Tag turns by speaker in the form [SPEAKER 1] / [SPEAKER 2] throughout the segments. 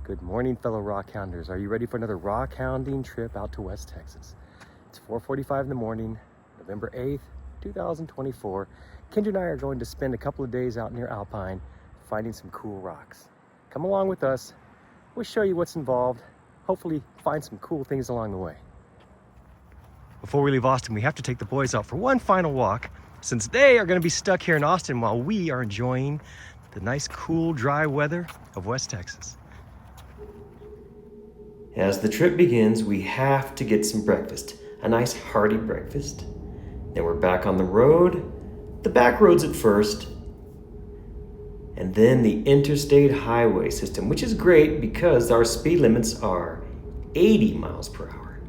[SPEAKER 1] Good morning, fellow rockhounders. Are you ready for another rockhounding trip out to West Texas? It's 4:45 in the morning, November 8th, 2024. Kendra and I are going to spend a couple of days out near Alpine finding some cool rocks. Come along with us. We'll show you what's involved. Hopefully find some cool things along the way. Before we leave Austin, we have to take the boys out for one final walk since they are going to be stuck here in Austin while we are enjoying the nice, cool, dry weather of West Texas.
[SPEAKER 2] As the trip begins, we have to get some breakfast, a nice hearty breakfast. Then we're back on the road, the back roads at first, and then the interstate highway system, which is great because our speed limits are 80 miles per hour.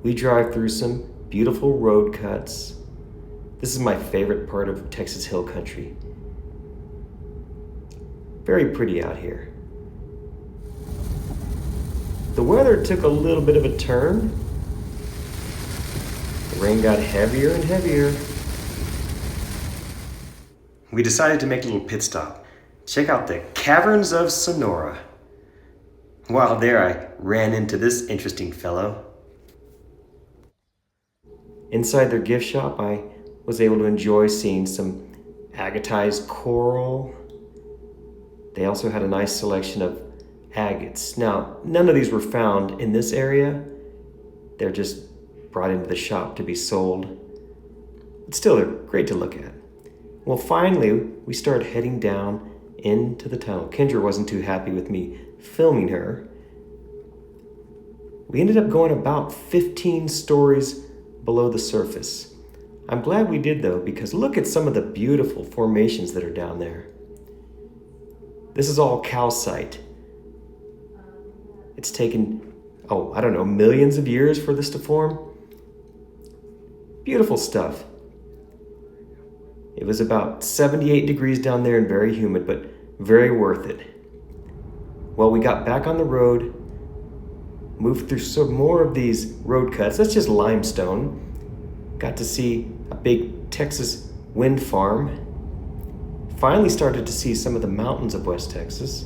[SPEAKER 2] We drive through some beautiful road cuts. This is my favorite part of Texas Hill Country. Very pretty out here. The weather took a little bit of a turn. The rain got heavier and heavier. We decided to make a little pit stop. Check out the Caverns of Sonora. While there, I ran into this interesting fellow. Inside their gift shop, I was able to enjoy seeing some agatized coral. They also had a nice selection of agates. Now, none of these were found in this area. They're just brought into the shop to be sold. But still, they're great to look at. Well, finally, we started heading down into the tunnel. Kendra wasn't too happy with me filming her. We ended up going about 15 stories below the surface. I'm glad we did, though, because look at some of the beautiful formations that are down there. This is all calcite. It's taken, millions of years for this to form. Beautiful stuff. It was about 78 degrees down there and very humid, but very worth it. Well, we got back on the road, moved through some more of these road cuts. That's just limestone. Got to see a big Texas wind farm. Finally started to see some of the mountains of West Texas.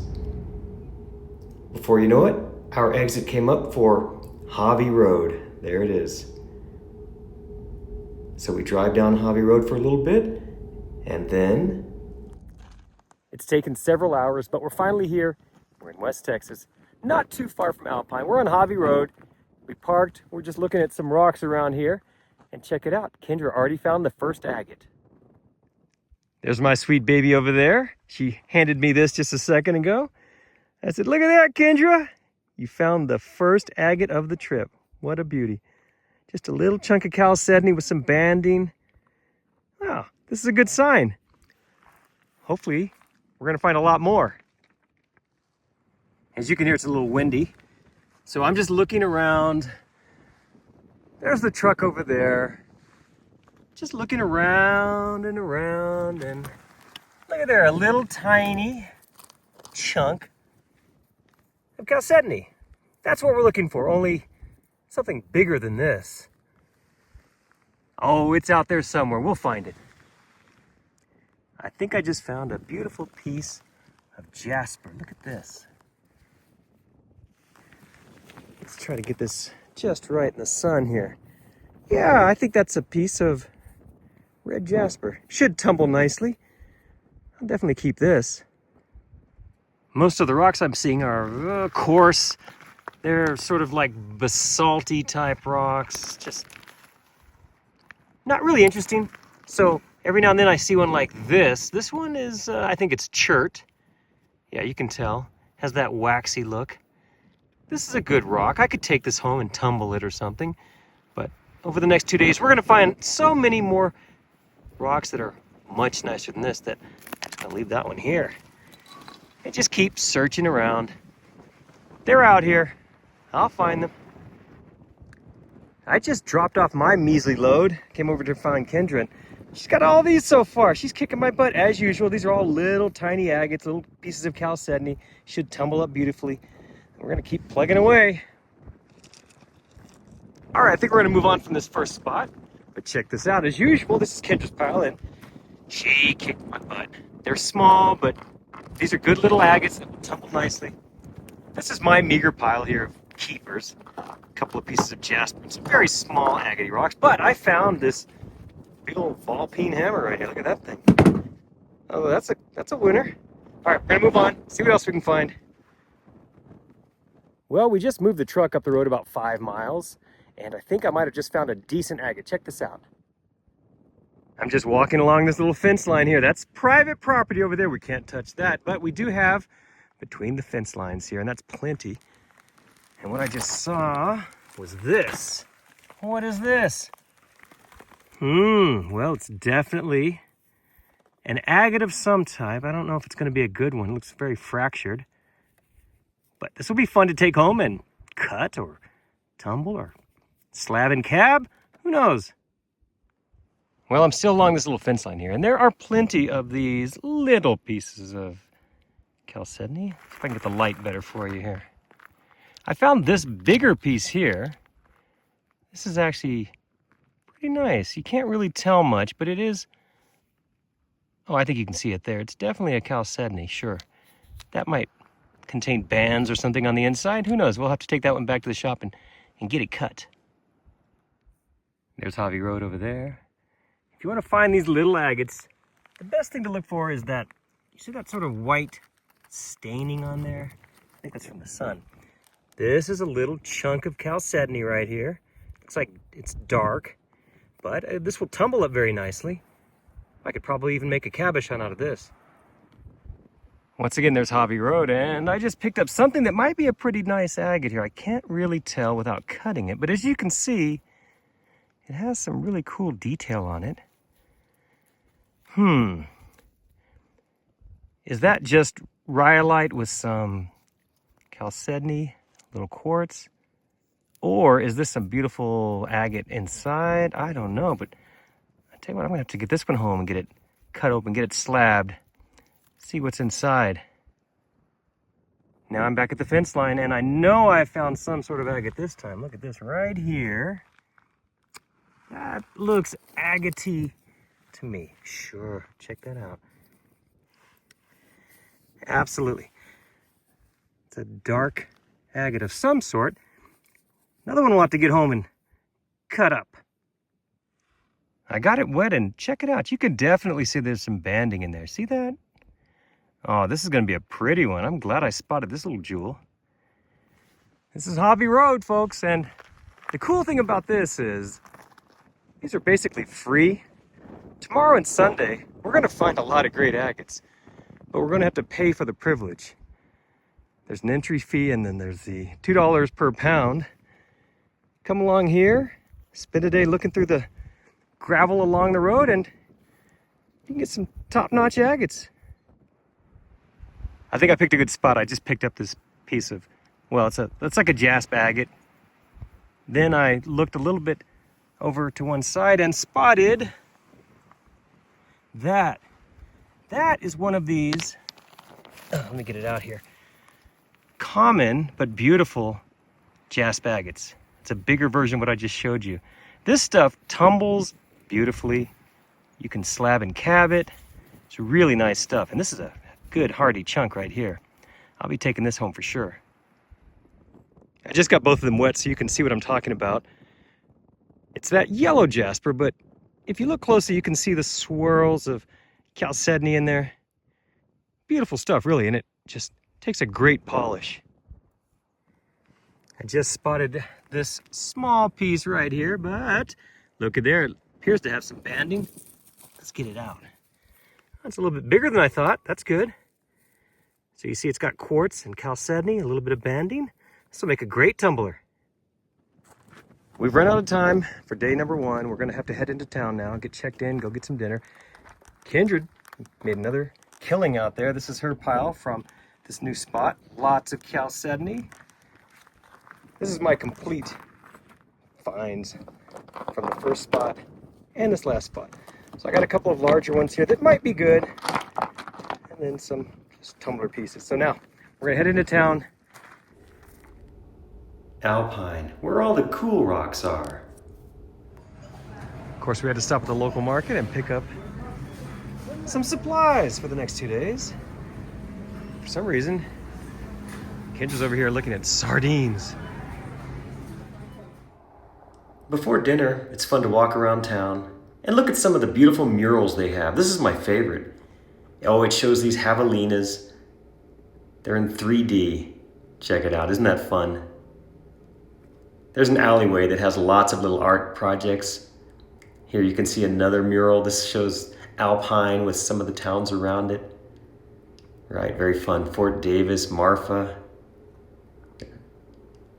[SPEAKER 2] Before you know it, our exit came up for Hovey Road. There it is. So we drive down Hovey Road for a little bit, and then...
[SPEAKER 1] It's taken several hours, but we're finally here. We're in West Texas, not too far from Alpine. We're on Hovey Road. We parked. We're just looking at some rocks around here. And check it out. Kendra already found the first agate. There's my sweet baby over there. She handed me this just a second ago. I said, look at that, Kendra. You found the first agate of the trip. What a beauty. Just a little chunk of chalcedony with some banding. Wow, this is a good sign. Hopefully, we're going to find a lot more. As you can hear, it's a little windy. So I'm just looking around. There's the truck over there. Just looking around and around, and look at there, a little tiny chunk of chalcedony. That's what we're looking for, only something bigger than this. Oh, it's out there somewhere. We'll find it. I think I just found a beautiful piece of jasper. Look at this. Let's try to get this just right in the sun here. Yeah, I think that's a piece of red jasper. Should tumble nicely. I'll definitely keep this. Most of the rocks I'm seeing are coarse. They're sort of like basalty type rocks. Just not really interesting. So every now and then I see one like this. This one is, I think it's chert. Yeah, you can tell. Has that waxy look. This is a good rock. I could take this home and tumble it or something. But over the next 2 days, we're going to find so many more rocks that are much nicer than this that I'm just going to leave that one here. And just keep searching around. They're out here. I'll find them. I just dropped off my measly load. Came over to find Kendra, and she's got all these so far. She's kicking my butt as usual. These are all little tiny agates, little pieces of chalcedony. Should tumble up beautifully. We're going to keep plugging away. All right, I think we're going to move on from this first spot. But check this out. As usual, this is Kendra's pile, and she kicked my butt. They're small, but these are good little agates that will tumble nicely. This is my meager pile here of keepers. A couple of pieces of jasper and some very small agate rocks. But I found this big old ball peen hammer right here. Look at that thing. Oh, that's a winner. All right, we're gonna move on, see what else we can find. Well, we just moved the truck up the road about 5 miles, and I think I might have just found a decent agate. Check this out. I'm just walking along this little fence line here. That's private property over there. We can't touch that, but we do have between the fence lines here, and that's plenty. And what I just saw was this. What is this? Well, it's definitely an agate of some type. I don't know if it's going to be a good one. It looks very fractured. But this will be fun to take home and cut or tumble or slab and cab. Who knows? Well, I'm still along this little fence line here, and there are plenty of these little pieces of chalcedony. See if I can get the light better for you here. I found this bigger piece here. This is actually pretty nice. You can't really tell much, but it is. Oh, I think you can see it there. It's definitely a chalcedony, sure. That might contain bands or something on the inside. Who knows? We'll have to take that one back to the shop and get it cut. There's Hovey Road over there. If you want to find these little agates, the best thing to look for is that, you see that sort of white staining on there? I think that's from the sun. This is a little chunk of chalcedony right here. Looks like it's dark, but this will tumble up very nicely. I could probably even make a cabochon out of this. Once again, there's Hovey Road, and I just picked up something that might be a pretty nice agate here. I can't really tell without cutting it, but as you can see, it has some really cool detail on it. Is that just rhyolite with some chalcedony, little quartz? Or is this some beautiful agate inside? I don't know, but I tell you what, I'm gonna have to get this one home and get it cut open, get it slabbed, see what's inside. Now I'm back at the fence line, and I know I found some sort of agate this time. Look at this right here. That looks agate-y to me. Sure, check that out. Absolutely. It's a dark agate of some sort. Another one we'll have to get home and cut up. I got it wet, and check it out. You can definitely see there's some banding in there. See that? Oh, this is going to be a pretty one. I'm glad I spotted this little jewel. This is Hovey Road, folks, and the cool thing about this is these are basically free. Tomorrow and Sunday, we're going to find a lot of great agates, but we're going to have to pay for the privilege. There's an entry fee, and then there's the $2 per pound. Come along here, spend a day looking through the gravel along the road, and you can get some top-notch agates. I think I picked a good spot. I just picked up this piece of, well, it's like a jasp agate. Then I looked a little bit over to one side and spotted that. That is one of these, let me get it out here, common but beautiful jasp agates. It's a bigger version of what I just showed you. This stuff tumbles beautifully. You can slab and cab it. It's really nice stuff. And this is a good hearty chunk right here. I'll be taking this home for sure. I just got both of them wet so you can see what I'm talking about. It's that yellow jasper, but if you look closely, you can see the swirls of chalcedony in there. Beautiful stuff, really, and it just takes a great polish. I just spotted this small piece right here, but look at there. It appears to have some banding. Let's get it out. That's a little bit bigger than I thought. That's good. So you see it's got quartz and chalcedony, a little bit of banding. This will make a great tumbler. We've run out of time for day number 1. We're gonna have to head into town now, get checked in, go get some dinner. Kendra made another killing out there. This is her pile from this new spot. Lots of chalcedony. This is my complete finds from the first spot and this last spot. So I got a couple of larger ones here that might be good, and then some just tumbler pieces. So now we're gonna head into town.
[SPEAKER 2] Alpine, where all the cool rocks are.
[SPEAKER 1] Of course, we had to stop at the local market and pick up some supplies for the next 2 days. For some reason, Kendra's over here looking at sardines.
[SPEAKER 2] Before dinner, it's fun to walk around town and look at some of the beautiful murals they have. This is my favorite. Oh, it shows these javelinas. They're in 3D. Check it out, isn't that fun? There's an alleyway that has lots of little art projects. Here you can see another mural. This shows Alpine with some of the towns around it. Right, very fun. Fort Davis, Marfa.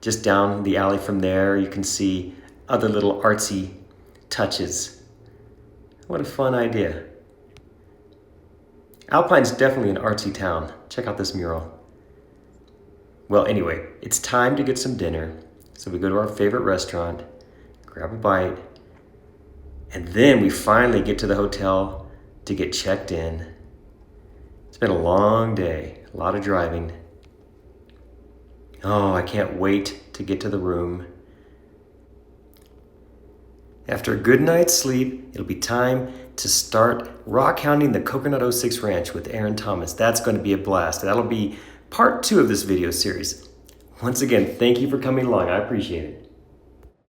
[SPEAKER 2] Just down the alley from there, you can see other little artsy touches. What a fun idea. Alpine's definitely an artsy town. Check out this mural. Well, anyway, it's time to get some dinner. So we go to our favorite restaurant, grab a bite, and then we finally get to the hotel to get checked in. It's been a long day, a lot of driving. Oh, I can't wait to get to the room. After a good night's sleep, it'll be time to start rock hounding the Kokernot 06 Ranch with Aaron Thomas. That's going to be a blast. That'll be part 2 of this video series. Once again, thank you for coming along. I appreciate it.